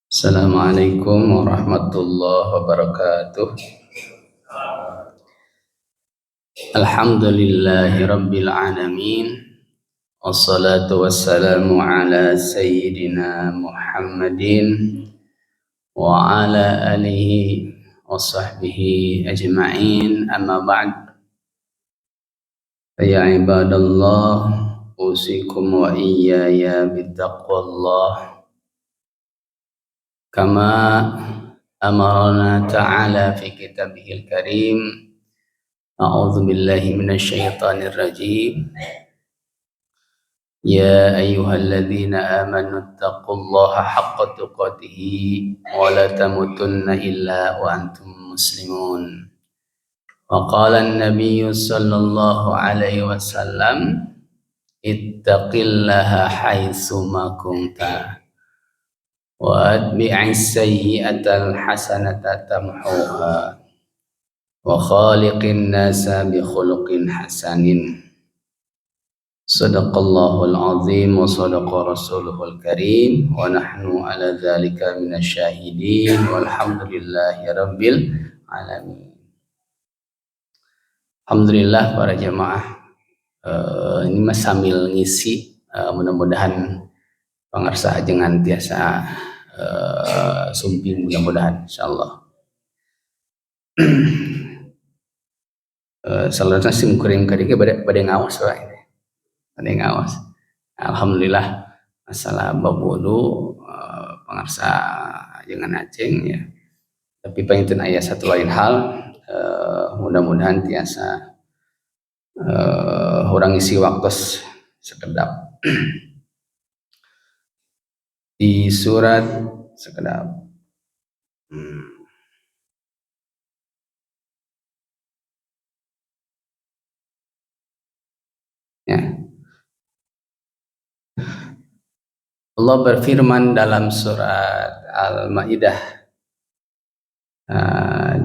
Assalamualaikum warahmatullahi wabarakatuh. Alhamdulillahi rabbil alamin. Wassalatu wassalamu ala sayyidina Muhammadin wa ala alihi wa sahbihi ajma'in. Amma ba'd. Ya ibadallah, usikum wa iyaya bittaqwallah. Kama amarna ta'ala fi kitabihil karim. A'udzu billahi minasyaitonir rajim. Ya ayyuhalladzina amanu taqullaha haqqa tuqatih wa la tamutunna illa wa antum muslimun. Wa qala an-nabiy sallallahu alaihi wasallam ittaqillaha haitsu ma kunta wa atbi'is sayyi'atal hasanata tamhuha wa khaliqin nasa bi khuluqin hasanin. Sadaqallahul azim wa sadaqa rasuluhul karim wa nahnu ala dzalika minasyahidin walhamdulillahi rabbil alamin. Alhamdulillah para jamaah, ini mas sambil ngisi, mudah-mudahan pangarsa jangan tiasa sumping, mudah-mudahan insyaallah. Salarna sim kuring kadike bade ngaos wae. Bade ngaos. Alhamdulillah masalah bab wudu pangarsa jangan aceng ya. Tapi panginten aya satu lain hal, mudah-mudahan tiasa urang isi waktu sekedap. Di surat sekedap. Ya. Allah berfirman dalam surat Al-Maidah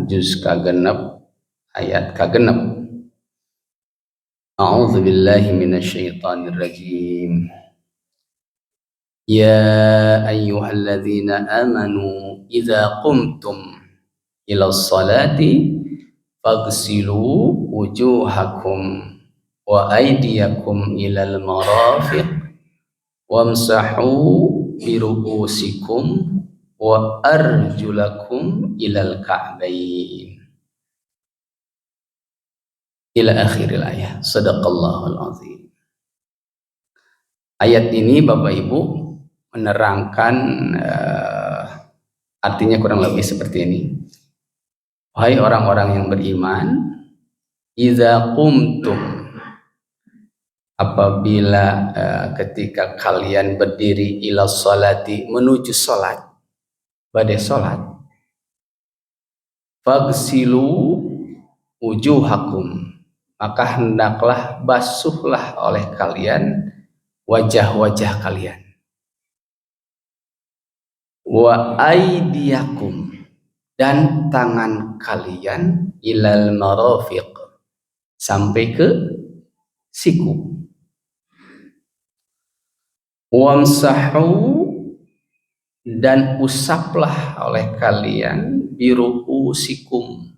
juz kagenep ayat kagenep. A'udzu billahi minasyaitonir rajim. Ya ayyuhalladzina amanu idza qumtum ilas salati faghsilu wujuhakum wa aydiyakum ilal marafiq wamsahu bi ru'usikum wa arjulakum ilal ka'bayn ila akhiril ayat. Sadaqallahul azim. Ayat ini Bapak Ibu menerangkan artinya kurang lebih seperti ini. Wahai orang-orang yang beriman, idza qumtum, apabila ketika kalian berdiri ila sholati, menuju sholat, badai sholat, faghsilu wujuhakum, maka hendaklah basuhlah oleh kalian wajah-wajah kalian, wa aidiyakum, dan tangan kalian ilal marafiq, sampai ke siku, wamsahu, dan usaplah oleh kalian biru'usikum,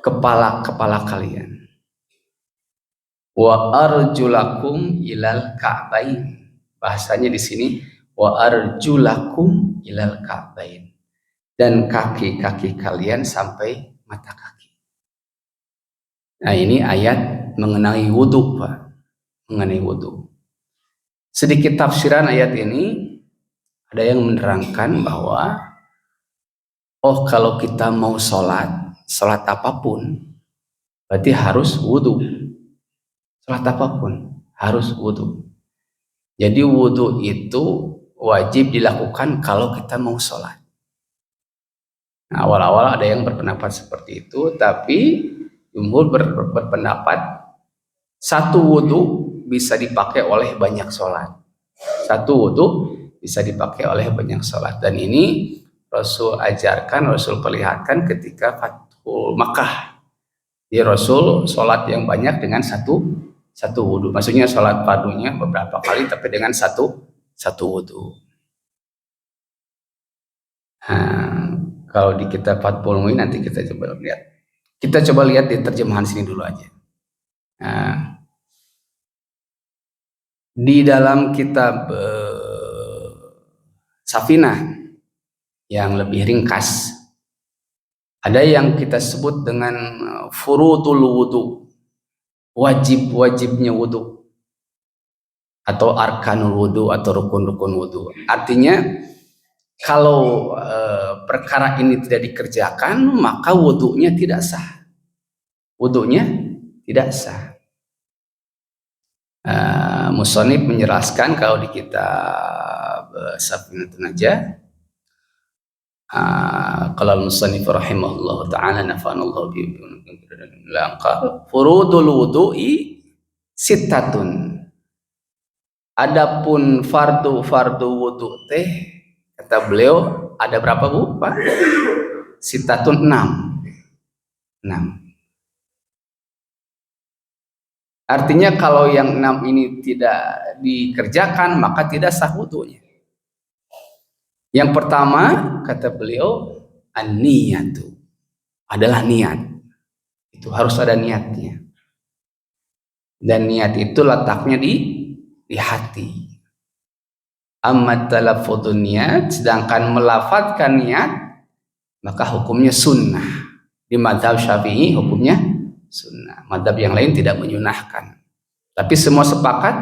kepala-kepala kalian, wa arjulakum ilal ka'bain, bahasanya di sini wa arjulakum ilal ka'bain, dan kaki-kaki kalian sampai mata kaki. Nah, ini ayat mengenai wudu, Pak. Mengenai wudu. Sedikit tafsiran ayat ini, ada yang menerangkan bahwa kalau kita mau sholat apapun, berarti harus wudu. Sholat apapun harus wudu. Jadi wudu itu wajib dilakukan kalau kita mau sholat. Nah, awal-awal ada yang berpendapat seperti itu, tapi jumhur berpendapat satu wudu bisa dipakai oleh banyak sholat. Satu wudu bisa dipakai oleh banyak sholat. Dan ini Rasul ajarkan, Rasul perlihatkan ketika Fathul Makkah. Jadi Rasul sholat yang banyak dengan satu wudu. Maksudnya sholat fardunya beberapa kali, tapi dengan satu wudu. Nah, kalau di kitab Fathul Muin nanti kita coba lihat. Kita coba lihat di terjemahan sini dulu aja. Nah, di dalam kitab Safinah yang lebih ringkas, ada yang kita sebut dengan furudul wudu, wajib-wajibnya wudu, atau arkanul wudu atau rukun-rukun wudu. Artinya kalau perkara ini tidak dikerjakan, maka wudunya tidak sah. Wudunya tidak sah. Musonib menjelaskan kalau di kitab Safinatun Najah, kalau musonib rahimahullah ta'ala nafanallahu furudul wudu'i sittatun. Adapun fardu wudu teh, kata beliau, ada berapa Bu Pak? Sittatun 6. Artinya kalau yang 6 ini tidak dikerjakan, maka tidak sah wudunya. Yang pertama, kata beliau, an-niyatu, adalah niat. Itu harus ada niatnya. Dan niat itu letaknya di hati. Amma talaffudun niat, sedangkan melafadzkan niat, maka hukumnya sunnah. Di mazhab Syafi'i hukumnya sunnah. Mazhab yang lain tidak menyunahkan. Tapi semua sepakat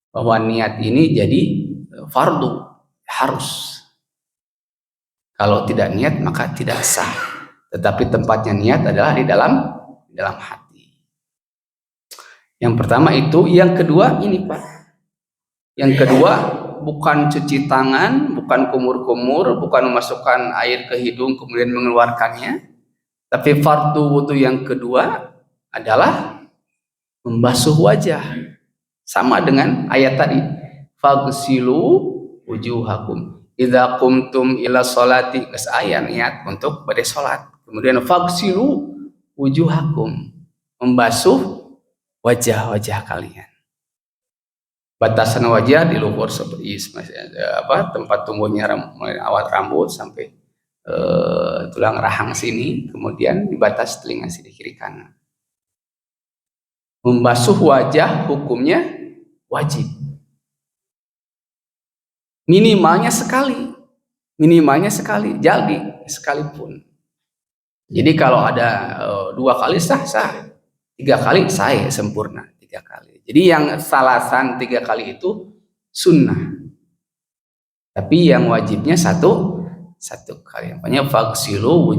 bahwa niat ini jadi fardu, harus. Kalau tidak niat maka tidak sah. Tetapi tempatnya niat adalah di dalam hati. Yang pertama itu. Yang kedua ini Pak. Yang kedua bukan cuci tangan, bukan kumur-kumur, bukan memasukkan air ke hidung kemudian mengeluarkannya. Tapi fardu wudu yang kedua adalah membasuh wajah. Sama dengan ayat tadi. Faghsilu wujuhakum idza qumtum ila sholati, ayat niat untuk pada salat. Kemudian faghsilu wujuhakum, membasuh wajah-wajah kalian. Batasan wajah di luhur seperti tempat tumbuhnya awal rambut sampai tulang rahang sini, kemudian di batas telinga sini kiri kanan. Membasuh wajah hukumnya wajib. Minimalnya sekali, jadi sekalipun. Jadi kalau ada 2 kali sah, 3 kali sah, sempurna 3 kali. Jadi yang salasan 3 kali itu sunnah. Tapi yang wajibnya satu kali. Makanya faghsilu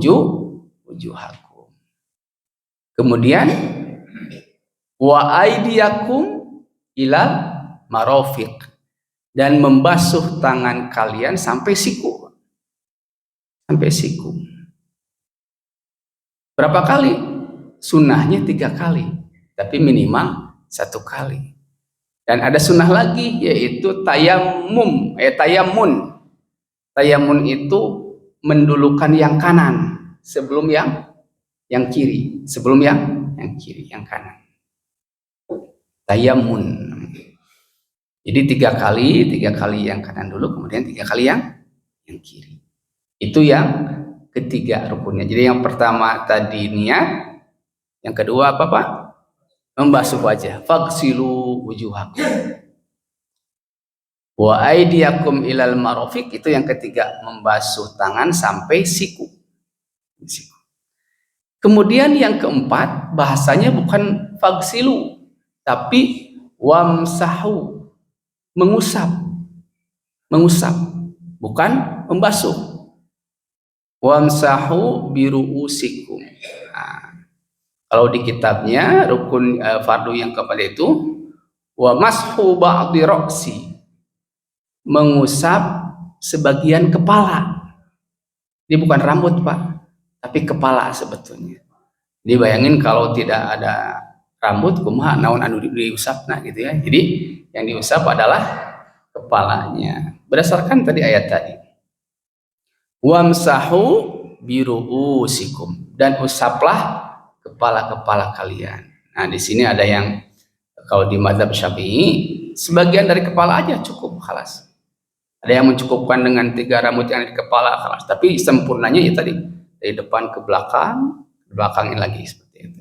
wujuhakum. Kemudian wa aydiyakum ilal marafiq, dan membasuh tangan kalian sampai siku. Berapa kali? Sunnahnya 3 kali, tapi minimal 1 kali. Dan ada sunnah lagi, yaitu tayamun. Tayamun itu mendulukan yang kanan sebelum yang kiri, yang kanan. Tayamun. Jadi 3 kali yang kanan dulu, kemudian 3 kali yang kiri. Itu yang ketiga rukunnya. Jadi yang pertama tadi niat, yang kedua apa Pak? Membasuh wajah. Faghsilu wujuhakum wa aydiyakum ilal marafiq, itu yang ketiga, membasuh tangan sampai siku. Kemudian yang keempat, bahasanya bukan faghsilu, tapi wamsahu, mengusap, bukan membasuh. Wamsahu biru'usikum. Kalau di kitabnya rukun fardu yang keempat itu wa mashu ba'di ra'si, mengusap sebagian kepala. Ini bukan rambut Pak, tapi kepala sebetulnya. Dibayangin kalau tidak ada rambut, kumaha naon anu diusapna gitu ya. Jadi yang diusap adalah kepalanya. Berdasarkan tadi ayat tadi. Wamsahu biru'usikum, dan usaplah kepala-kepala kalian. Nah, di sini ada yang kalau di mazhab Syafi'i sebagian dari kepala aja cukup, khalas. Ada yang mencukupkan dengan 3 rambut yang ada di kepala, tapi sempurnanya ya tadi dari depan ke belakang, belakangnya lagi seperti itu.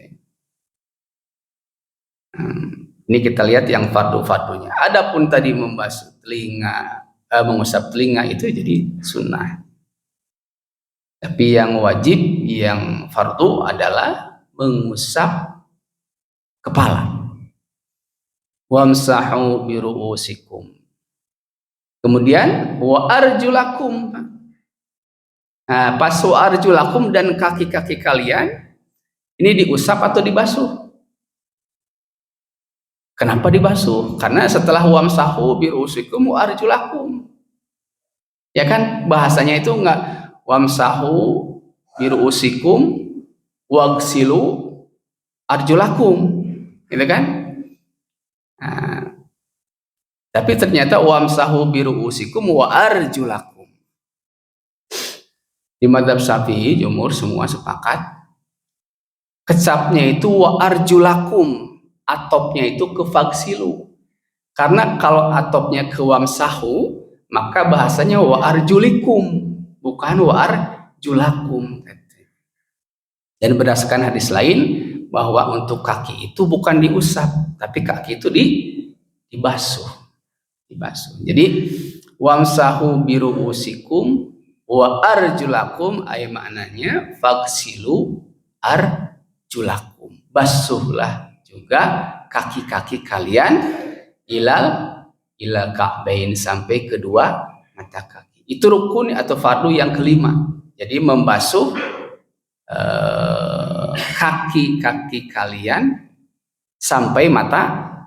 Ini kita lihat yang fardu-fardunya. Adapun tadi membasuh telinga, mengusap telinga itu jadi sunnah. Tapi yang wajib, yang fardu adalah mengusap kepala. Wamsahu biru'usikum. Kemudian wa arjulakum. Nah, pas wa arjulakum dan kaki-kaki kalian ini diusap atau dibasuh? Kenapa dibasuh? Karena setelah wamsahu biru'usikum wa arjulakum. Ya kan bahasanya itu enggak wamsahu biru'usikum wagsilu arjulakum. Gitu kan? Nah, tapi ternyata wamsahu biru'usikum wa arjulakum. Di madzhab Syafi'i jumhur semua sepakat kecapnya itu wa arjulakum, atopnya itu ke fagsilu. Karena kalau atopnya ke wamsahu, maka bahasanya wa arjulikum, bukan wa arjulakum. Dan berdasarkan hadis lain bahwa untuk kaki itu bukan diusap, tapi kaki itu dibasuh. Jadi wamsahu biru'usikum wa arjulakum ay maknanya fagsilu arjulakum. Basuhlah juga kaki-kaki kalian ilal ka'bain sampai kedua mata kaki. Itu rukun atau fardu yang kelima. Jadi membasuh kaki-kaki kalian sampai mata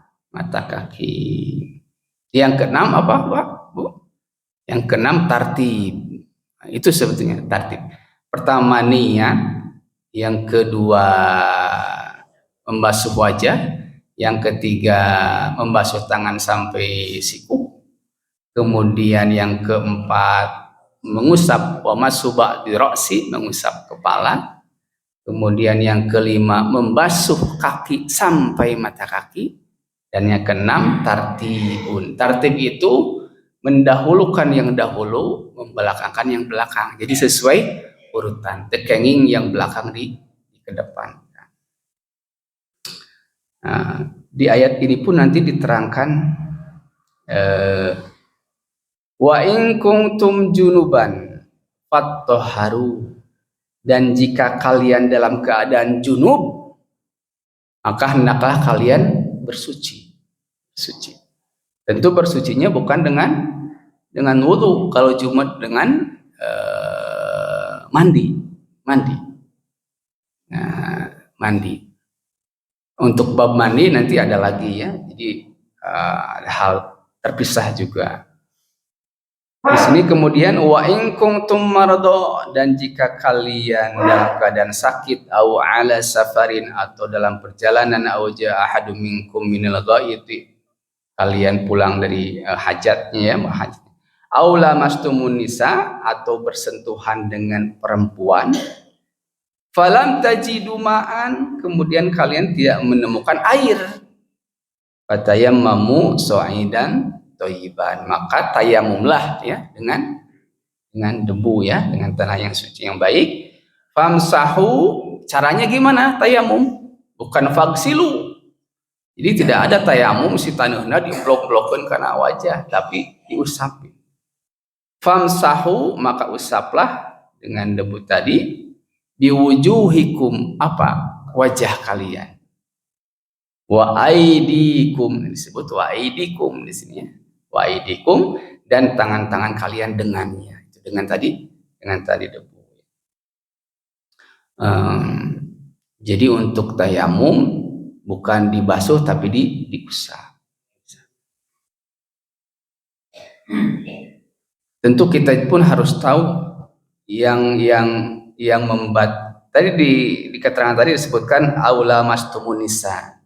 kaki. Yang keenam apa, Pak? Bu? Yang keenam tartib. Itu sebetulnya tartib. Pertama niat, yang kedua membasuh wajah, yang ketiga membasuh tangan sampai siku, kemudian yang keempat mengusap wa masuba di roksi, mengusap kepala, kemudian yang kelima membasuh kaki sampai mata kaki, dan yang keenam tartibun. Tartib itu mendahulukan yang dahulu, membelakangkan yang belakang. Jadi sesuai urutan, tekenging yang belakang di ke depan. Nah, di ayat ini pun nanti diterangkan wa in kuntum junuban fattahharu, dan jika kalian dalam keadaan junub maka hendaklah kalian bersuci. Tentu bersucinya bukan dengan wudu. Kalau junub dengan mandi. Nah, mandi. Untuk bab mandi nanti ada lagi ya. Jadi ada hal terpisah juga. Di sini kemudian wa in kuntum marada, dan jika kalian dalam keadaan sakit, au ala safarin, atau dalam perjalanan, au jaa ahadum minkum minal ghaiti, kalian pulang dari hajatnya ya, hajat. Au lamastumun nisa, atau bersentuhan dengan perempuan. Falam tajidu ma'an, kemudian kalian tidak menemukan air. Fatayammamu sha'idan thayyiban, maka tayamumlah ya dengan debu ya, dengan tanah yang suci yang baik. Famsahu, caranya gimana tayamum? Bukan fagsilu. Jadi tidak ada tayamum si tanahna diblok-blokkeun kana wajah, tapi diusap. Famsahu, maka usaplah dengan debu tadi biwujuhikum, apa? Wajah kalian. Wa aidikum, disebut wa aidikum di sini ya. Wa aidikum, dan tangan-tangan kalian dengannya. Itu dengan tadi debu. Jadi untuk tayamum bukan dibasuh tapi diusap. Tentu kita pun harus tahu yang tadi di keterangan tadi disebutkan aula mastumunisa,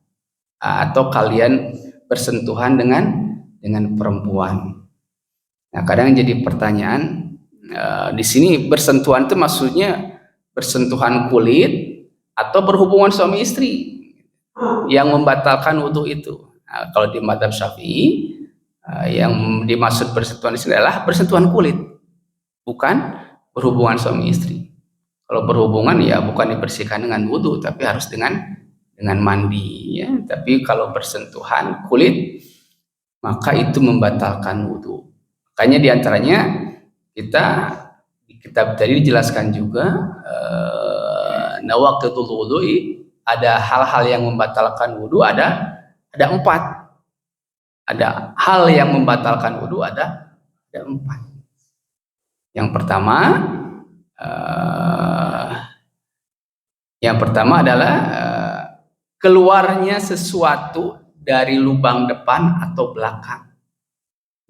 atau kalian bersentuhan dengan perempuan. Nah, kadang jadi pertanyaan di sini bersentuhan itu maksudnya bersentuhan kulit atau berhubungan suami istri yang membatalkan wudu itu. Nah, kalau di madzhab Syafi'i Yang dimaksud bersentuhan di sini adalah bersentuhan kulit, bukan berhubungan suami istri. Kalau berhubungan ya bukan dibersihkan dengan wudhu, tapi harus dengan mandi ya. Tapi kalau bersentuhan kulit maka itu membatalkan wudhu. Makanya diantaranya kita di kitab tadi dijelaskan juga nawaqidul wudhu, ada hal-hal yang membatalkan wudhu, ada 4. Ada hal yang membatalkan wudhu, ada 4. Yang pertama eh, adalah keluarnya sesuatu dari lubang depan atau belakang,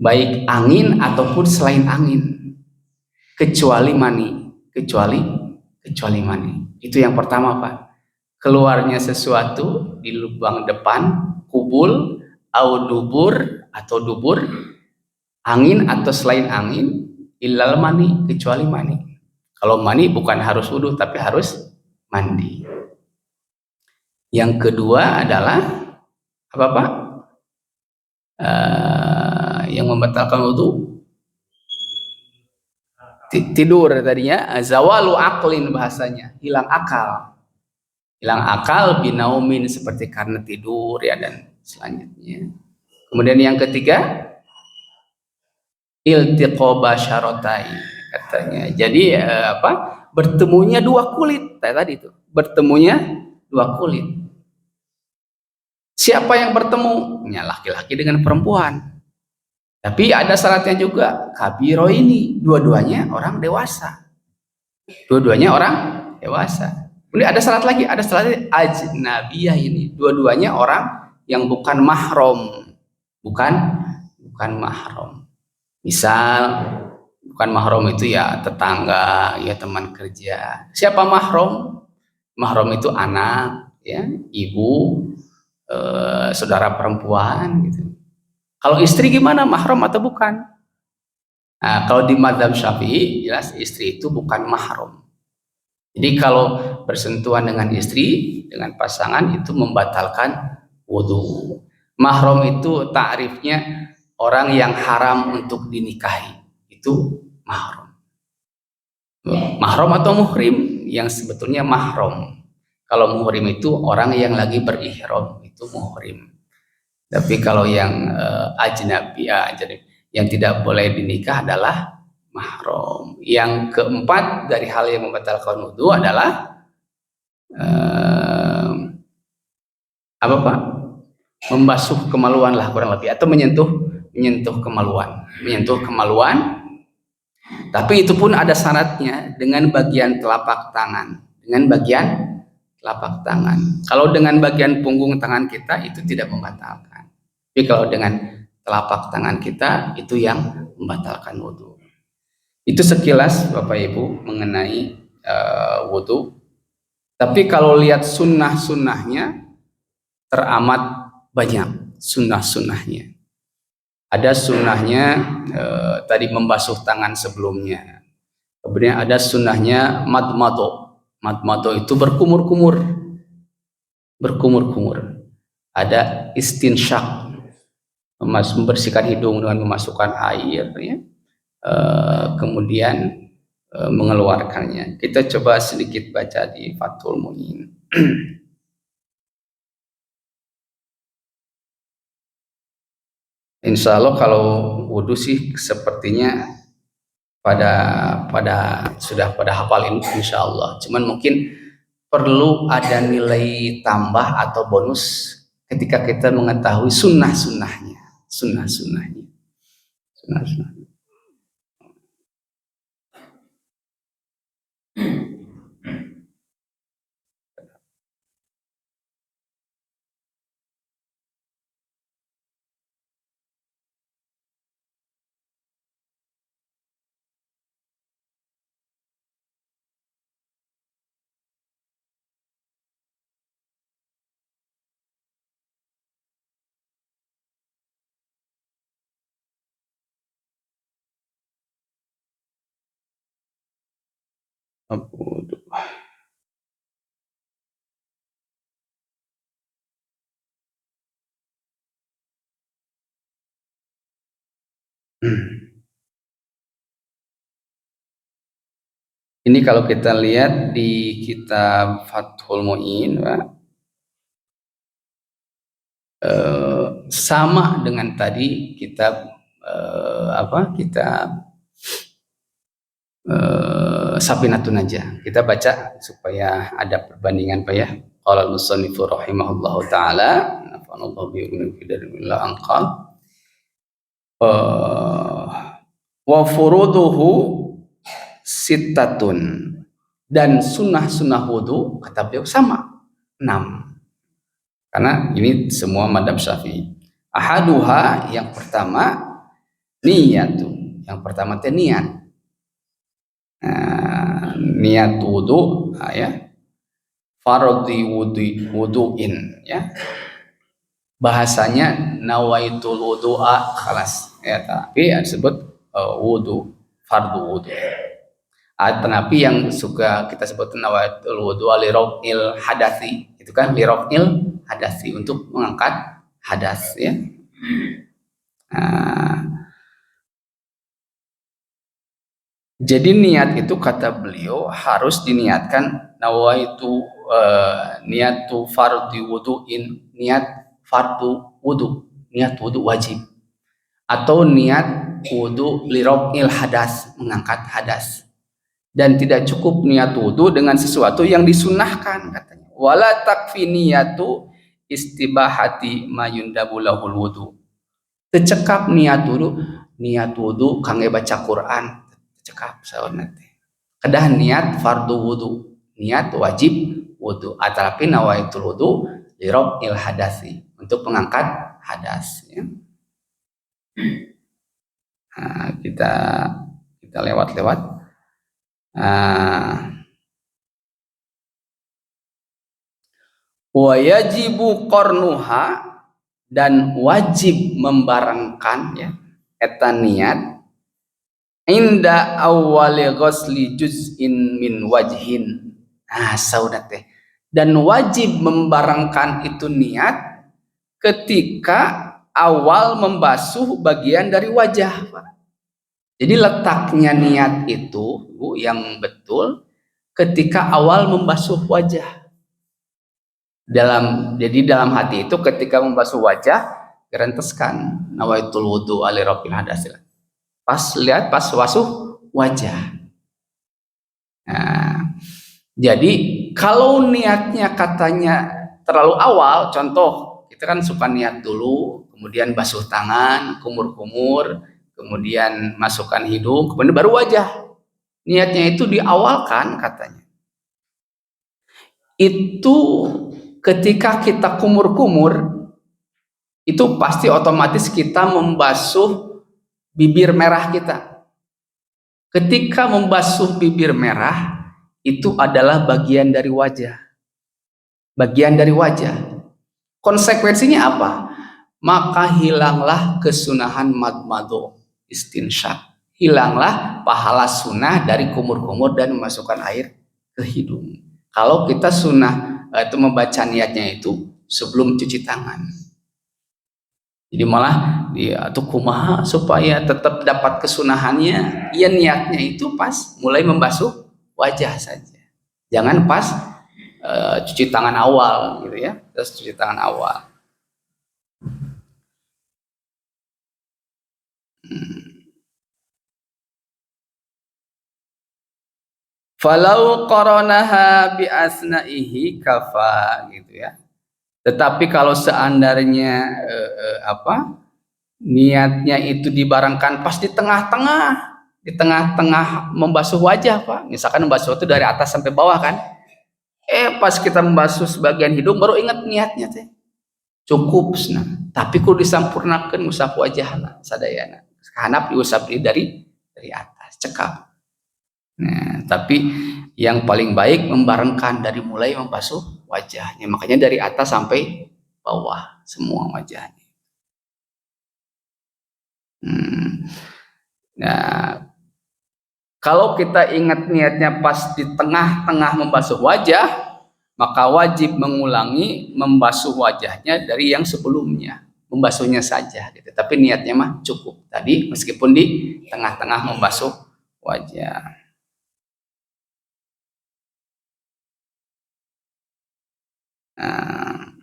baik angin ataupun selain angin, kecuali mani, kecuali mani. Itu yang pertama, Pak. Keluarnya sesuatu di lubang depan, kubul, atau dubur, angin atau selain angin, illal mani, kecuali mani. Kalau mani bukan harus wudhu, tapi harus mandi. Yang kedua adalah apa, Pak? Yang membatalkan wudhu, tidur tadinya, zawalu aklin bahasanya, hilang akal binaumin, seperti karena tidur ya, dan selanjutnya. Kemudian yang ketiga, iltiqa basyaratai katanya. Jadi bertemunya 2 kulit tadi itu, bertemunya 2 kulit. Siapa yang bertemu? Ya, laki-laki dengan perempuan. Tapi ada syaratnya juga, kabiro ini, dua-duanya orang dewasa. Kemudian ada syarat lagi, ajnabiyah ini, dua-duanya orang yang bukan mahram. Bukan mahram. Misal bukan mahram itu ya tetangga, ya teman kerja. Siapa mahram? Mahram itu anak, ya, ibu, saudara perempuan gitu. Kalau istri gimana, mahram atau bukan? Nah, kalau di madzhab Syafi'i jelas istri itu bukan mahram. Jadi kalau bersentuhan dengan istri, dengan pasangan, itu membatalkan wudhu. Mahram itu takrifnya orang yang haram untuk dinikahi, itu mahram. Mahram atau muhrim, yang sebetulnya mahram. Kalau muhrim itu orang yang lagi berihram, itu muhrim. Tapi kalau yang ajnabi, jadi yang tidak boleh dinikah adalah mahram. Yang keempat dari hal yang membatalkan wudhu adalah apa, Pak? Membasuh kemaluan lah kurang lebih, atau menyentuh kemaluan. Tapi itu pun ada syaratnya, dengan bagian telapak tangan. Kalau dengan bagian punggung tangan kita itu tidak membatalkan. Tapi kalau dengan telapak tangan kita itu yang membatalkan wudhu. Itu sekilas Bapak Ibu mengenai wudhu. Tapi kalau lihat sunnah-sunnahnya teramat banyak sunnah-sunnahnya. Ada sunnahnya tadi membasuh tangan sebelumnya. Kemudian ada sunnahnya madmado. Madmado itu berkumur-kumur. Ada istinsyak, membersihkan hidung dengan memasukkan air, ya. Kemudian mengeluarkannya. Kita coba sedikit baca di Fathul Muin. Insya Allah kalau wudhu sih sepertinya sudah pada hafal ini, insya Allah. Cuman mungkin perlu ada nilai tambah atau bonus ketika kita mengetahui sunnah-sunnahnya. Wudhu. Ini kalau kita lihat di kitab Fathul Mu'in, Pak, sama dengan tadi kitab kitab Safinatun Najah. Kita baca supaya ada perbandingan, Pak ya. Qala al-musannifu rahimahullahu taala, nafa'allahu bi ilmihi anqal. Wa furuduhu sittatun, dan sunnah-sunnah wudu kata beliau sama 6, karena ini semua madhab Syafi'i. Ahaduha, yang pertama, niyatu, yang pertama teh niat. Niat wudu, ya, fardhi wuduin, ya, bahasanya nawaitul wudu'a khalas, ya, tapi disebut wudu, fardu wudu. Tapi yang suka kita sebut nawaitul wudu li raf'il hadasi, itu kan li raf'il hadasi, untuk mengangkat hadas, ya. Jadi niat itu kata beliau harus diniatkan, nawaitu niatu fardhi wuduin, niat fardu wudu, niat wudu wajib, atau niat wudu li raf'il hadas, mengangkat hadas. Dan tidak cukup niat wudu dengan sesuatu yang disunahkan, katanya. Wala takfi niyatu istibahati mayundabu lahul wudu. Tecekap niat wudu kangge baca Quran, tecekap sauna teh. Kedah niat fardu wudu, niat wajib wudu, atapi nawaitul wudu li raf'il hadasi, untuk mengangkat hadas, ya. Nah, kita lewat-lewat. Wa yajibu qarnuha, dan wajib membarengkan, ya, eta niat inda awwali ghusli juz'in min wajhin. Saudara teh, dan wajib membarengkan itu niat ketika awal membasuh bagian dari wajah, Pak. Jadi letaknya niat itu yang betul ketika awal membasuh wajah. Jadi dalam hati itu ketika membasuh wajah, gerenteskan nawaitul wudu ali rafil hadas. Pas basuh wajah. Nah, jadi kalau niatnya katanya terlalu awal, contoh kita kan suka niat dulu, kemudian basuh tangan, kumur-kumur, kemudian masukkan hidung, kemudian baru wajah. Niatnya itu diawalkan, katanya. Itu ketika kita kumur-kumur, itu pasti otomatis kita membasuh bibir merah kita. Ketika membasuh bibir merah, itu adalah bagian dari wajah. Bagian dari wajah. Konsekuensinya apa? Maka hilanglah kesunahan madmado istinsyak. Hilanglah pahala sunnah dari kumur-kumur dan memasukkan air ke hidung. Kalau kita sunnah itu membaca niatnya itu sebelum cuci tangan. Jadi malah dia tuh kumaha supaya tetap dapat kesunahannya, ya niatnya itu pas mulai membasuh wajah saja. Jangan pas cuci tangan awal gitu, ya. Terus cuci tangan awal. Falau qaranaha bi asna'ihi kafa, gitu, ya. Tetapi kalau seandainya niatnya itu dibarengkan pas di tengah-tengah membasuh wajah, Pak. Misalkan membasuh itu dari atas sampai bawah kan. Pas kita membasuh sebagian hidung baru ingat niatnya teh. Cukup nah. Tapi kudu disampurnakeun usap wajahna sadayana. Hanap diusap dari atas, cekap. Nah, tapi yang paling baik membarengkan dari mulai membasuh wajahnya. Makanya dari atas sampai bawah semua wajahnya. Nah, kalau kita ingat niatnya pas di tengah-tengah membasuh wajah, maka wajib mengulangi membasuh wajahnya dari yang sebelumnya. membasuhnya saja gitu. Tapi niatnya mah cukup tadi meskipun di tengah-tengah membasuh wajah. Nah,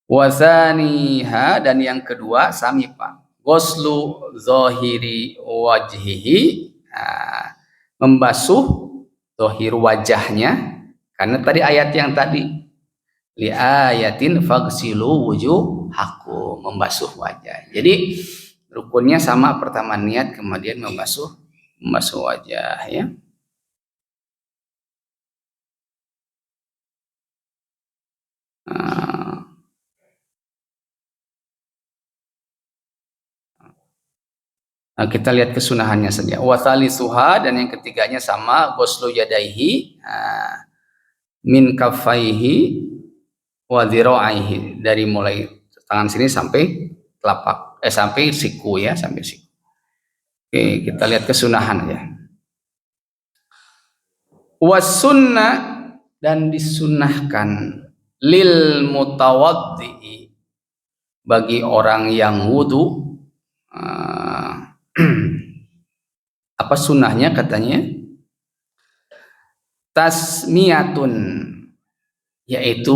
wazaniha, dan yang kedua sami Pak, goslu zahiri wajhihi, membasuh zahir wajahnya, karena tadi ayat yang tadi li ayatin fagsilu wujuhakum, membasuh wajah. Jadi rukunnya sama, pertama niat, kemudian membasuh wajah ya. Nah, kita lihat kesunahannya saja. Wasali suha, dan yang ketiganya sama, goslu yadaihi min kafaihi wa dhira'aihi, dari mulai tangan sini sampai telapak sampai siku ya, sampai siku. Oke, kita lihat kesunahan ya. Wasunnah, dan disunahkan lil mutawaddi, bagi orang yang wudu. Apa sunnahnya katanya? Tasmiyatun, yaitu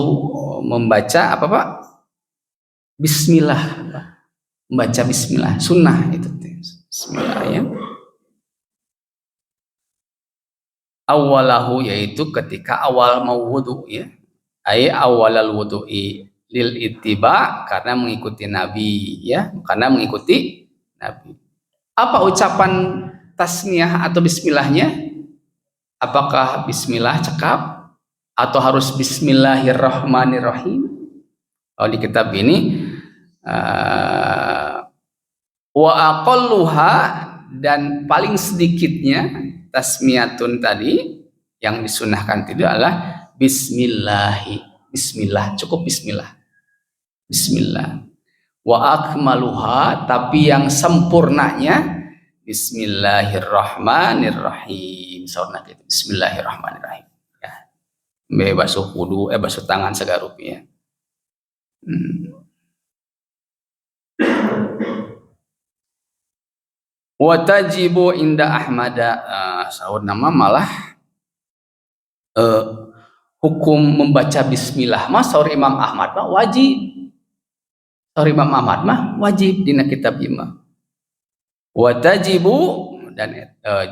membaca apa Pak? Bismillah, membaca bismillah, sunnah itu bismillah ya. Awalahu, yaitu ketika awal mau wudu ya, ay awalal wudu'i lil ittiba, karena mengikuti Nabi ya, karena mengikuti Nabi. Apa ucapan tasmiyah atau bismillahnya? Apakah bismillah cekap atau harus bismillahirrahmanirrahim? Kalau di kitab ini wa aqalluha, dan paling sedikitnya tasmiyatun tadi yang disunahkan itu adalah bismillah, cukup bismillah. Wa akmaluha, tapi yang sempurnanya bismillahirrahmanirrahim. Saudara itu bismillahirrahmanirrahim ya. Basuh wudu, basuh tangan segaruk ya. Watajibu inda Ahmada, sahur nama malah hukum membaca bismillah mah sahur Imam Ahmad mah wajib. Sahur Imam Ahmad mah wajib dina kitab imam. Watajibu, dan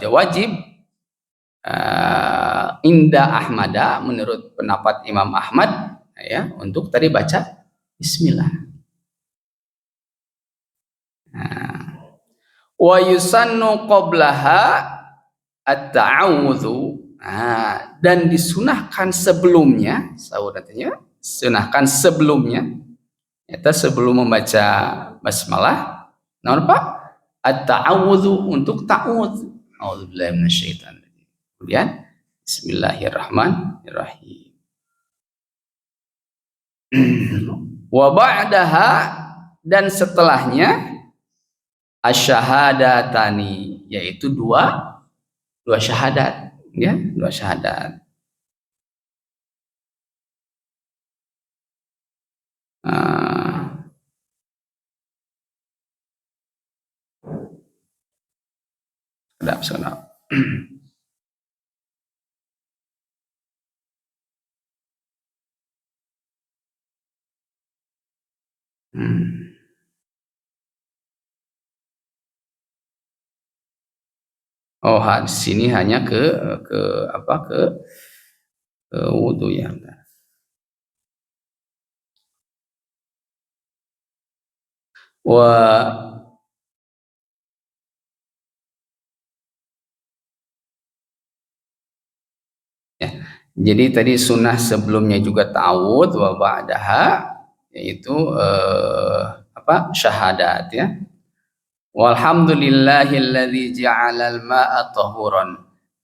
wajib inda Ahmada, menurut pendapat Imam Ahmad ya, untuk tadi baca bismillah. Wa yusannu qablaha at-ta'awudhu, dan disunahkan sebelumnya, saudara, sunahkan sebelumnya, yaitu sebelum membaca basmalah, naon Pak? At-ta'awudhu, untuk ta'awudz. A'udzubillahi minasyaitonir rajim. Kemudian bismillahirrahmanirrahim. Wa ba'daha, dan setelahnya asyahadatani, yaitu dua syahadat ya, dua syahadat. Sedap. Oh, di sini hanya ke wudu ya. Jadi tadi sunnah sebelumnya juga ta'awudz, wa ba'daha, yaitu syahadat ya. Walhamdulillahilladzi ja'alal ma'a tahuran,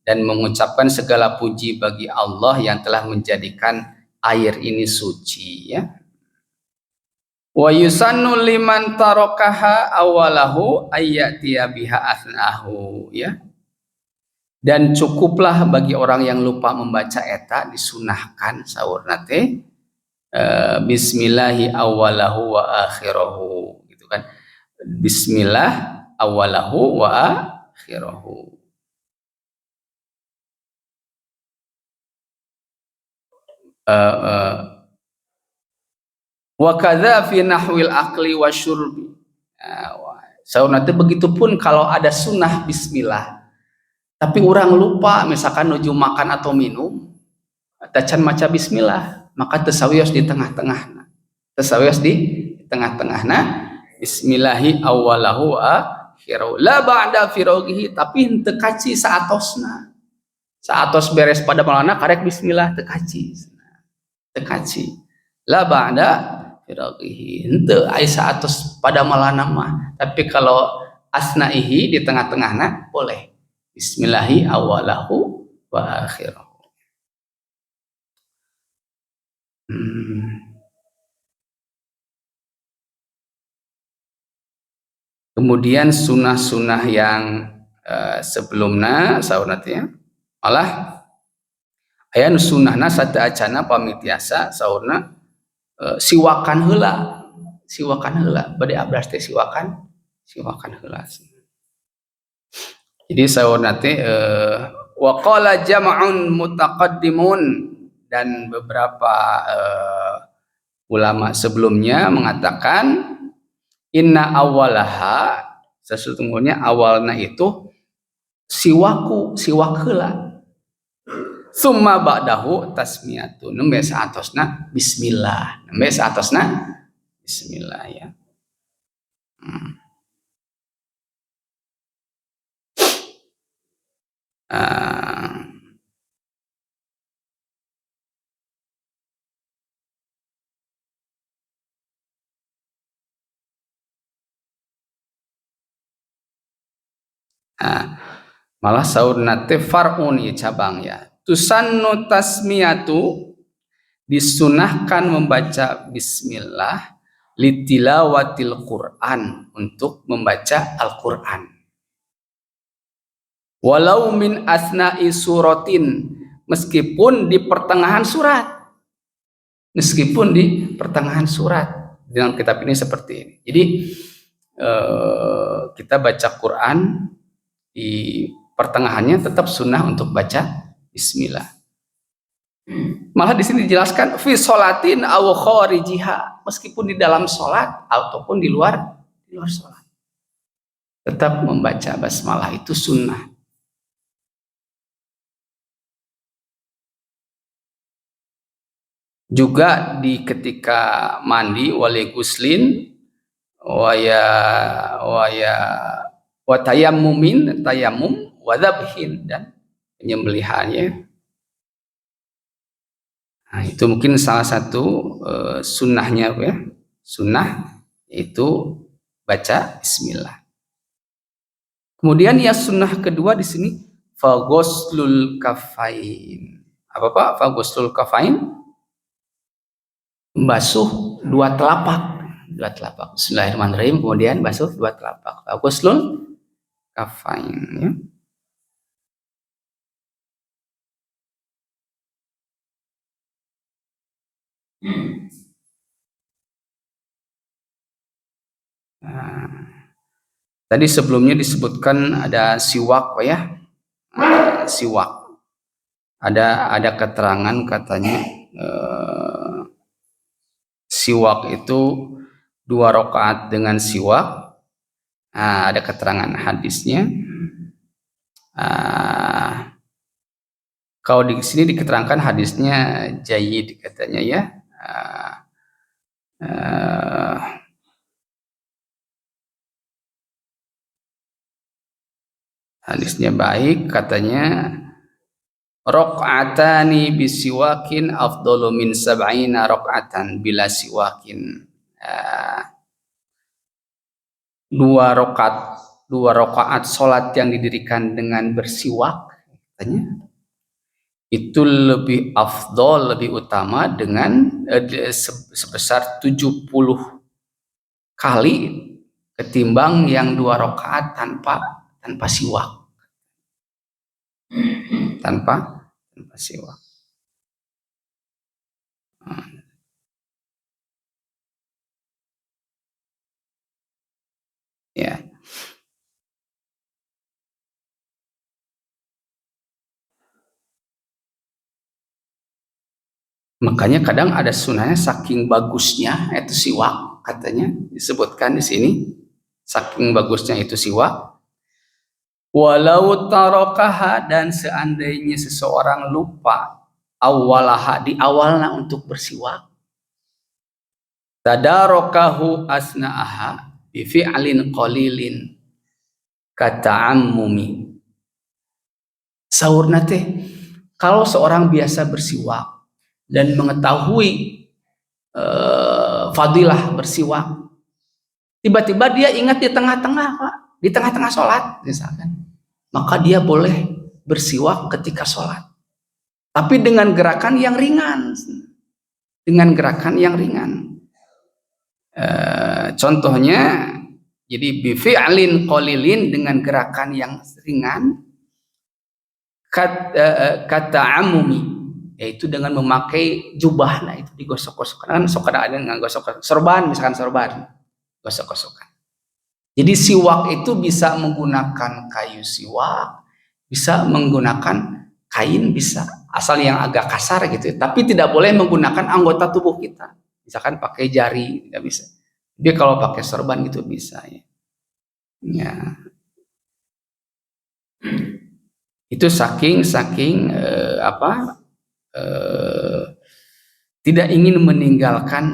dan mengucapkan segala puji bagi Allah yang telah menjadikan air ini suci ya. Wa yusannu liman tarakaha awalahu ayyatiya biha asnahu ya. Dan cukuplah bagi orang yang lupa membaca eta, disunahkan sahur nate Bismillahi awalahu wa akhirahu gitu kan. Bismillah awalahu wa akhirahu. Wa kadza fi nahwil akli wa syurbi. Saurna teh begitupun kalau ada sunnah bismillah tapi orang lupa misalkan nuju makan atau minum tacan maca bismillah maka tesawios di tengah-tengahna. Tesawios di tengah-tengahna bismillahi awalahu akhirahu la ba'da firaghihi tapi henteu kaci saatosna. Saatos beres pada malana karek bismillah teu kaci. Teu kaci. La ba'da firaghihi henteu aya saatos pada malana mah. Tapi kalau asnaihi di tengah-tengahna boleh. Bismillahi awalahu wa akhirahu. Kemudian sunnah-sunnah yang sebelumnya saurna teh malah aya nu sunnahna sadaacana pamitiasa saurna siwakan heula. Siwakan heula bade abras teh siwakan heula. Jadi saurna teh wa qala jam'un mutaqaddimun dan beberapa ulama sebelumnya mengatakan inna awalaha sesungguhnya awalnya itu siwak heula summa ba'dahu tasmiyatun nembe saatosna bismillah ya. Malah saurna teh far'un ya cabang ya. Tusannu tasmiyatu disunahkan membaca bismillah litilawatil Quran untuk membaca Al-Quran. Walau min asna'i suratin meskipun di pertengahan surat. Meskipun di pertengahan surat. Dalam kitab ini seperti ini. Jadi kita baca Quran di pertengahannya tetap sunnah untuk baca bismillah. Malah di sini dijelaskan fi sholatin aw kharijiha, meskipun di dalam sholat ataupun di luar sholat tetap membaca basmalah itu sunnah. Juga di ketika mandi wali guslin wa tayammumin tayammum wa dzabhin dan penyembelihannya. Nah, itu mungkin salah satu sunnahnya ya. Sunnah itu baca bismillah. Kemudian ya sunnah kedua di sini faghuslul kafain. Apa Pak? Faghuslul kafain basuh dua telapak. Bismillahirrahmanirrahim. Kemudian basuh dua telapak. Faghuslul kafain ya. Tadi sebelumnya disebutkan ada siwak ya. Siwak. Ada keterangan katanya siwak itu 2 rakaat dengan siwak. Ada keterangan hadisnya. Kalau di sini diketerangkan hadisnya jayyid katanya ya. Hadisnya baik katanya raq'atani bisiwakin afdalu min sab'ina raq'atan bila siwakin. 2 rakaat salat yang didirikan dengan bersiwak katanya itu lebih afdol, lebih utama dengan sebesar 70 kali ketimbang yang 2 rakaat tanpa siwak. Tanpa siwak. Ya. Makanya kadang ada sunahnya saking bagusnya itu siwak, katanya disebutkan di sini saking bagusnya itu siwak. Walau tarokaha, dan seandainya seseorang lupa awalaha di awalnya untuk bersiwak, tadarokahu asna'aha bi fi'lin qalilin kata'ammumi. Saurna teh, kalau seorang biasa bersiwak dan mengetahui fadilah bersiwak, tiba-tiba dia ingat di tengah-tengah, Pak, di tengah-tengah sholat misalkan, maka dia boleh bersiwak ketika sholat, tapi dengan gerakan yang ringan, contohnya, jadi bifi'lin qalilin, dengan gerakan yang ringan, kata amumi, yaitu dengan memakai jubah, nah itu digosok-gosokkan, sok ada dengan gosok sorban, misalkan sorban, gosok-gosokkan. Jadi siwak itu bisa menggunakan kayu siwak, bisa menggunakan kain, bisa asal yang agak kasar gitu, tapi tidak boleh menggunakan anggota tubuh kita, misalkan pakai jari tidak bisa. Jadi kalau pakai sorban itu bisa, ya. Ya. Itu saking tidak ingin meninggalkan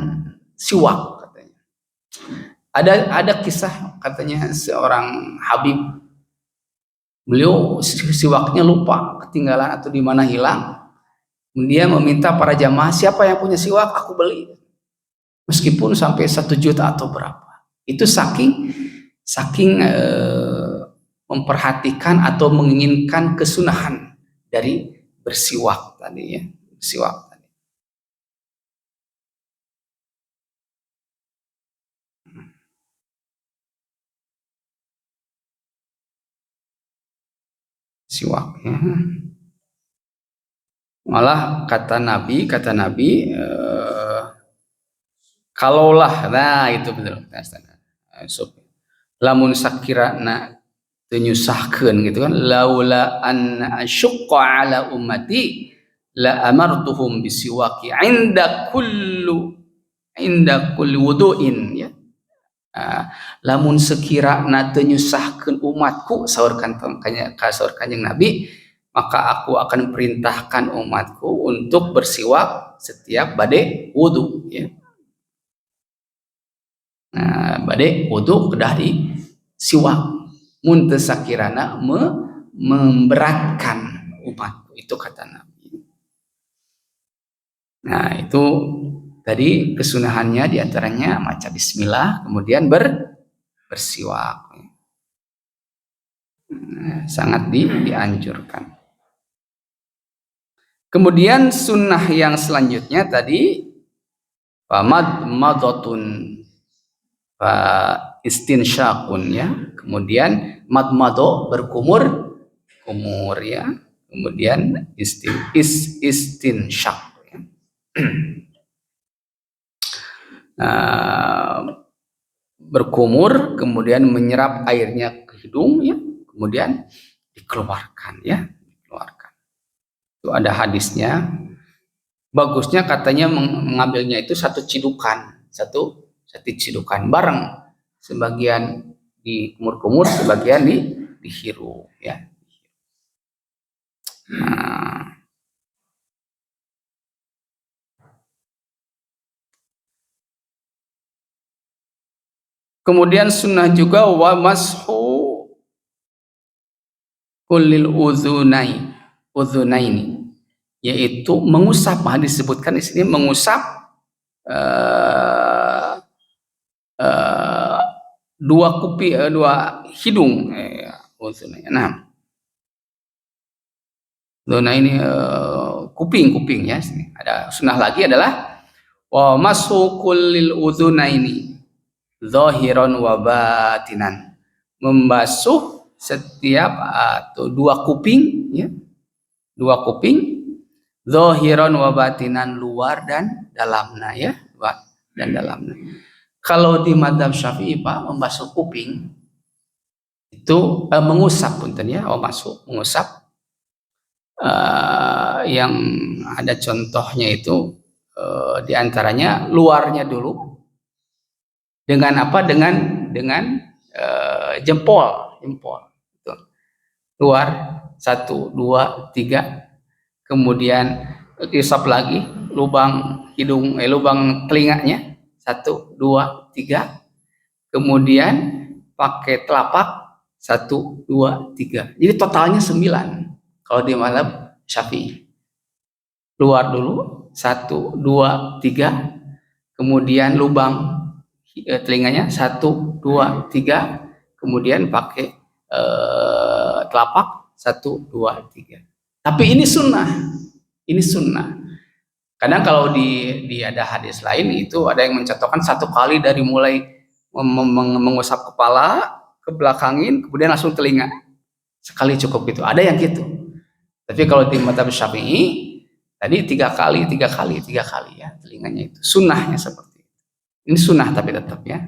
siwak, katanya. Ada kisah, katanya seorang Habib, beliau siwaknya lupa, ketinggalan atau di mana hilang. Dia meminta para jamaah, siapa yang punya siwak, aku beli, meskipun sampai 1 juta atau berapa. Itu saking memperhatikan atau menginginkan kesunahan dari bersiwak tadi, ya, bersiwak tadi. Siwak, ya. Malah kata Nabi, kalaulah, nah itu betul, lamun sakirana nyusahkeun gitu kan, laula an asyqa ala ummati la amartuhum bisiwaki inda kulli wudu'in, ya. Lamun sekirana teu nyusahkeun umatku, saurkan Kanjeng Nabi, maka aku akan perintahkan umatku untuk bersiwak setiap bade wudu, ya. Nah, bade wudu kedah di siwak, mun teu sakirana memberatkan umatku, itu kata Nabi. Nah, itu tadi kesunahannya diantaranya maca bismillah, kemudian bersiwak. Nah, sangat dianjurkan. Kemudian sunnah yang selanjutnya tadi madmatun istinsyaqun, ya. Kemudian madmado berkumur, ya. Kemudian istinsyaq, ya. Berkumur, kemudian menyerap airnya ke hidung, ya. Kemudian dikeluarkan, ya. Itu ada hadisnya. Bagusnya katanya mengambilnya itu satu cidukan bareng, sebagian di kumur-kumur, sebagian dihirup, ya. Nah, kemudian sunnah juga wa mashu kullil udzunaini, yaitu mengusap, disebutkan di sini mengusap dua hidung, nah, zona ini kuping, ya. Ada sunnah lagi adalah wa mashu kullil udzunaini zahiran wa batinan, membasuh setiap atau dua kuping, ya, zahiran wa batinan, luar dan dalamnya, ya, luar dan dalamnya. Kalau di mazhab Syafi'i, Pak, membasuh kuping itu mengusap punten ya, masuk mengusap, yang ada contohnya itu diantaranya luarnya dulu dengan apa, dengan jempol gitu. Luar 1 2 3, kemudian diusap lagi lubang hidung, lubang telinganya 1 2 3, kemudian pakai telapak 1 2 3, jadi totalnya 9 kalau di mazhab Syafi'i. Luar dulu 1 2 3, kemudian lubang telinganya 1 2 3, kemudian pakai telapak 1 2 3. Tapi ini sunnah. Kadang kalau di ada hadis lain itu ada yang mencontohkan 1 kali dari mulai mengusap kepala ke belakangin, kemudian langsung telinga, sekali cukup gitu. Ada yang gitu. Tapi kalau di mazhab Syafi'i tadi 3 kali ya telinganya itu. Sunnahnya seperti itu. Ini sunnah tapi tetap ya.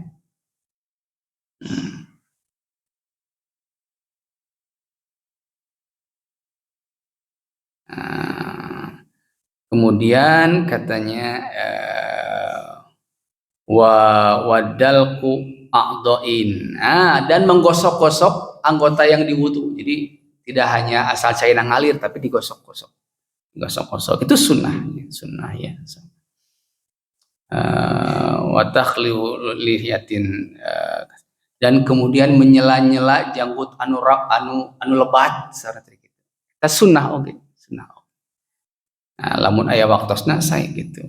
Kemudian katanya wadalku a'dhain. Dan menggosok-gosok anggota yang diwudu. Jadi tidak hanya asal cairan ngalir tapi digosok-gosok. Gosok-gosok itu sunnah ya. Wa takhliu lihiyatin, dan kemudian menyela-nyela janggut anu lebat sareng gitu. Kita sunnah oge, sunnah. Lamun aya waktosna saya gitu.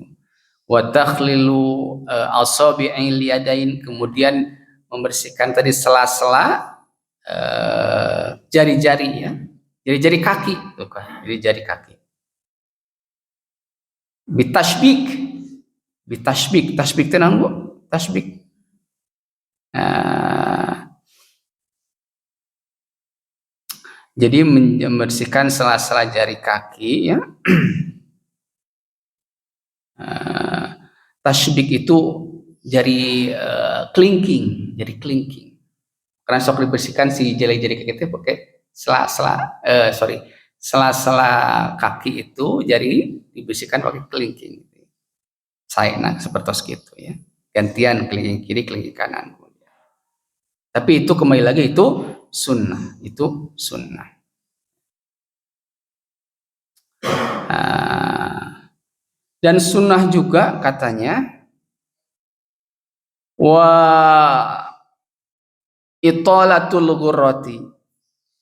Wa takhlilu asabi'il yadain, kemudian membersihkan tadi sela-sela jari-jari ya. Jari-jari kaki tuh kan, jari kaki. Bitashbik teh naon? Tashbik. Jadi membersihkan sela-sela jari kaki ya. Tashbik itu jari kelingking. Karena sok dibersihkan si jari-jari kaki itu pakai sela-sela kaki itu jari dibersihkan pakai kelingking. Saena seperti itu ya. Gantian kelingking kiri, kelingking kanan. Tapi itu kembali lagi itu sunnah. Dan sunnah juga katanya wa italatul ghurrati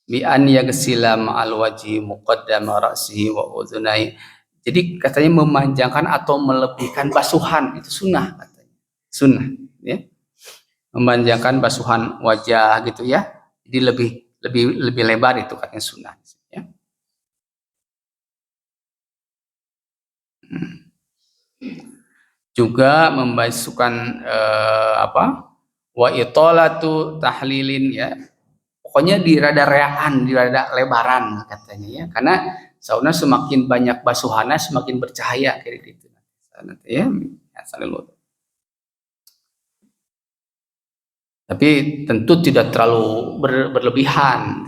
bi an yagsila ma'al wajhi muqaddama ra'sihi wa udhunai. Jadi katanya memanjangkan atau melebihkan basuhan, itu sunnah katanya. Sunnah ya. Memanjangkan basuhan wajah gitu ya. Jadi lebih lebar itu katanya sunnah ya. Juga membasuhkan wa italatu tahlilin ya. Pokoknya di rada lebaran katanya ya. Karena sauna semakin banyak basuhannya semakin bercahaya kayak gitu. Nanti ya. Tapi tentu tidak terlalu berlebihan,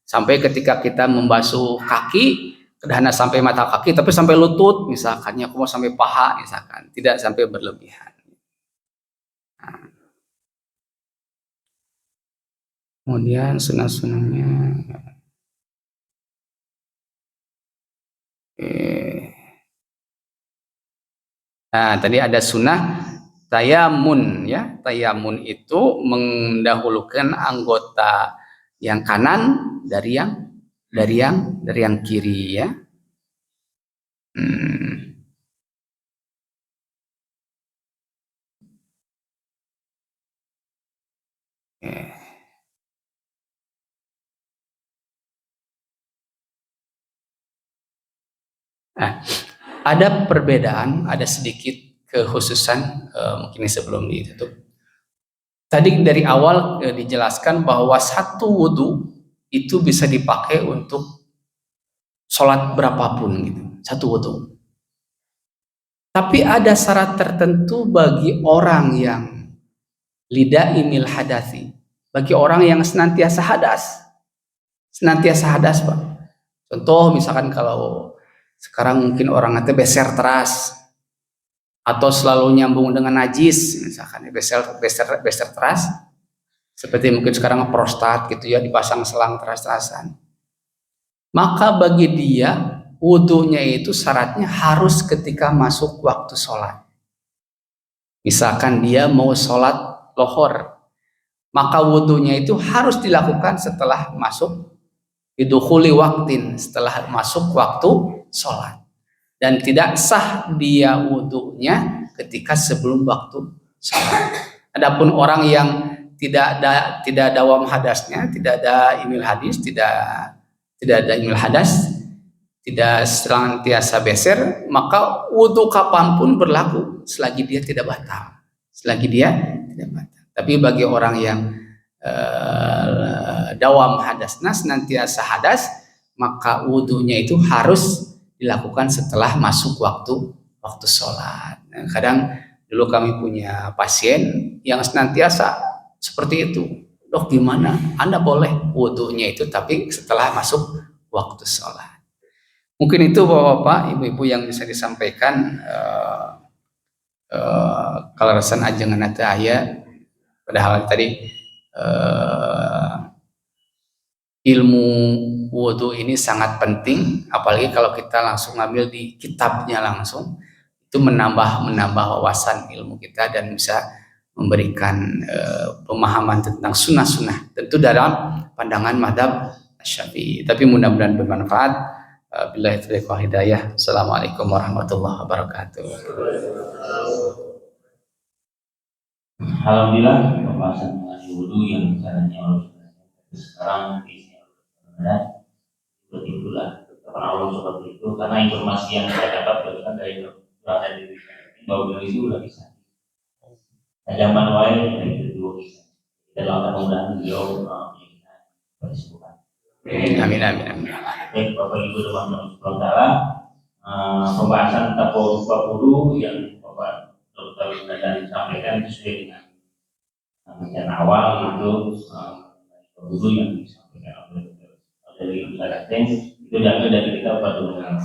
sampai ketika kita membasuh kaki kedahana sampai mata kaki, tapi sampai lutut misalkan, ya aku mau sampai paha misalkan, tidak sampai berlebihan. Kemudian sunnah-sunnahnya tadi ada sunnah tayamun ya. Tayamun itu mendahulukan anggota yang kanan dari yang kiri ya. Ada perbedaan, ada sedikit kekhususan mungkin sebelum ditutup. Tadi dari awal dijelaskan bahwa satu wudhu itu bisa dipakai untuk sholat berapapun gitu, satu wudhu. Tapi ada syarat tertentu bagi orang yang lidaimil hadasi, bagi orang yang senantiasa hadas. Senantiasa hadas, Pak. Contoh misalkan kalau sekarang mungkin orang nanti beser teras atau selalu nyambung dengan najis, misalkan beser teras, seperti mungkin sekarang prostat gitu ya, dipasang selang teras-terasan. Maka bagi dia wudunya itu syaratnya harus ketika masuk waktu sholat. Misalkan dia mau sholat lohor, maka wudunya itu harus dilakukan setelah masuk bidukhuli waktin, setelah masuk waktu sholat. Dan tidak sah dia wudunya ketika sebelum waktu sholat. Adapun orang yang tidak dawam hadasnya, tidak ada imil hadis, tidak ada imil hadas, tidak senantiasa beser, maka wudu kapanpun berlaku selagi dia tidak batal. Selagi dia tidak batal. Tapi bagi orang yang dawam hadasnya, senantiasa hadas, maka wudunya itu harus dilakukan setelah masuk waktu sholat. Nah, kadang dulu kami punya pasien yang senantiasa seperti itu. Dok, gimana? Anda boleh wudunya itu tapi setelah masuk waktu sholat. Mungkin itu bapak-bapak, ibu-ibu yang bisa disampaikan kalau resan ajengan aya padahal tadi ilmu wudu ini sangat penting, apalagi kalau kita langsung ngambil di kitabnya langsung, itu menambah wawasan ilmu kita dan bisa memberikan pemahaman tentang sunnah-sunnah, tentu dalam pandangan madhab Syafi'i. Tapi mudah-mudahan bermanfaat. Billahi taufiq wal hidayah. Assalamualaikum warahmatullahi wabarakatuh. Alhamdulillah, pembahasan mengenai wudu yang caranya harus sekarang ada seperti itulah kepada Allah seperti itu, karena informasi yang saya dapat berasal dari berada di bahwa beliau itu sudah bisa zaman wae dari dulu bisa dalam mudah-mudahan beliau berkesimpulan. Amin. Baik Bapak Ibu teman-teman sementara pembahasan tentang wudu yang Bapak Dr. Nadari sampaikan sesuai dengan rencana awal itu wudu yang disampaikan oleh dari Ustaz itu diambil dari kita Fathul Mughni.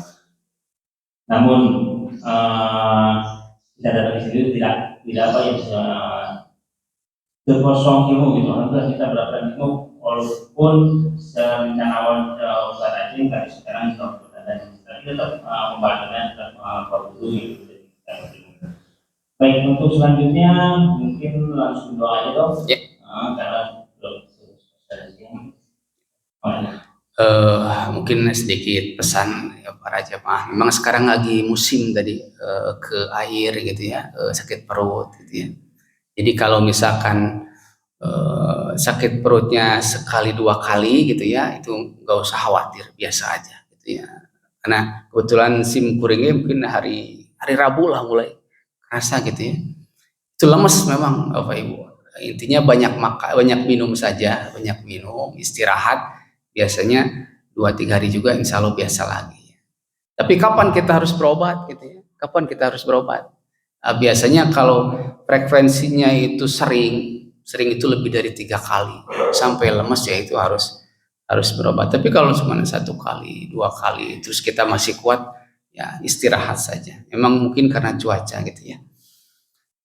Namun kita datang di sini tidak apa yang terkosong ilmu gitu. Alhamdulillah kita berapa ilmu walaupun rencana awal Ustaz Aceh tapi sekarang kita berada di sini tetap membahasnya tentang wudu itu. Baik, untuk selanjutnya mungkin langsung doa aja dong. Karena mungkin sedikit pesan ya, para jemaah. Memang sekarang lagi musim tadi ke air gitu ya, sakit perut gitu ya. Jadi kalau misalkan sakit perutnya sekali dua kali gitu ya, itu nggak usah khawatir, biasa aja gitu ya. Karena kebetulan sim kuringnya mungkin hari Rabu lah mulai kerasa gitu ya. Itu lemes memang Bapak Ibu. Intinya banyak minum saja, banyak minum, istirahat. Biasanya 2-3 hari juga insya Allah biasa lagi. Tapi kapan kita harus berobat gitu ya? Kapan kita harus berobat? Biasanya kalau frekuensinya itu sering itu lebih dari 3 kali sampai lemes ya itu harus berobat. Tapi kalau cuma 1 kali, 2 kali terus kita masih kuat ya istirahat saja. Memang mungkin karena cuaca gitu ya.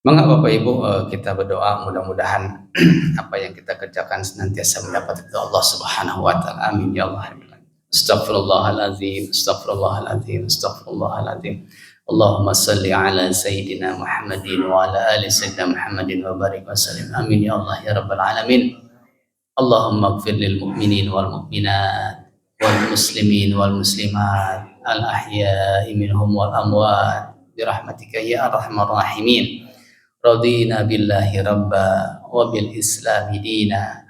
Maka Bapak Ibu kita berdoa mudah-mudahan apa yang kita kerjakan senantiasa mendapat ridha Allah Subhanahu wa taala. Amin ya Allah. Astaghfirullahalazim. Allahumma salli ala sayyidina Muhammadin wa ala ali sayyidina Muhammadin wa barik wa sallim. Amin ya Allah ya rabbal alamin. Allahumma ighfir lil mu'minin wal mu'minat wal muslimin wal muslimat al ahya'i minhum wal amwat bi rahmatika ya arhamar rahimin. Radina billahi rabba wa bil islami dina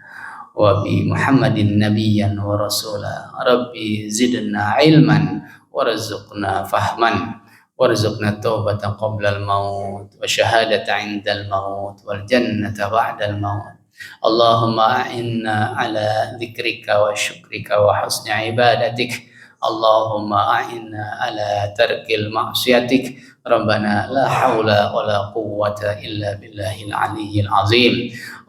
wa bi muhammadin nabiyyan wa rasula. Rabbi zidna ilman warzuqna fahman warzuqna taubatan qabla al-maut wa syahadata 'inda al-maut wal jannata ba'da al-maut. Allahumma a'inna ala dzikrika wa syukrika wa husni ibadatik. Allahumma a'inna ala tarkil ma'siyatik. ربنا لا حول ولا قوة إلا بالله العلي العظيم.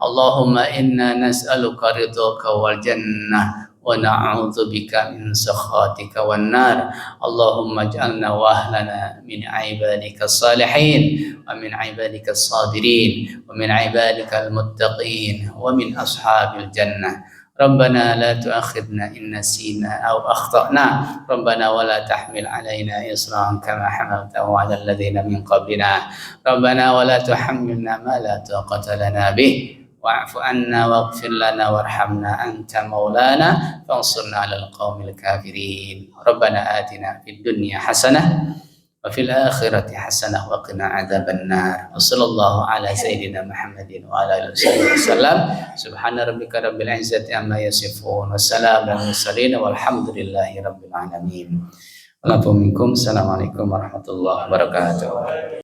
اللهم إنا نسألك رضاك والجنة ونعوذ بك من سخطك والنار. اللهم اجعلنا وأهلنا من عبادك الصالحين ومن عبادك الصابرين ومن عبادك المتقين ومن أصحاب الجنة. ربنا لا تؤاخذنا إن نسينا أو أخطأنا. ربنا ولا تحمل علينا إصرا كما حملته على الذين من قبلنا. ربنا ولا تحملنا ما لا طاقة لنا به. واعف عنا واغفر لنا وارحمنا أنت مولانا فانصرنا على القوم الكافرين. ربنا آتنا في الدنيا حسنة وفي الآخرة حسنة وقنا عذاب النار. وصلى الله على سيدنا محمد وعلى آله وصحبه وسلم. سبحان ربك رب العزة عما يصفون والسلام على المرسلين والحمد لله رب العالمين. Assalamualaikum warahmatullahi wabarakatuh.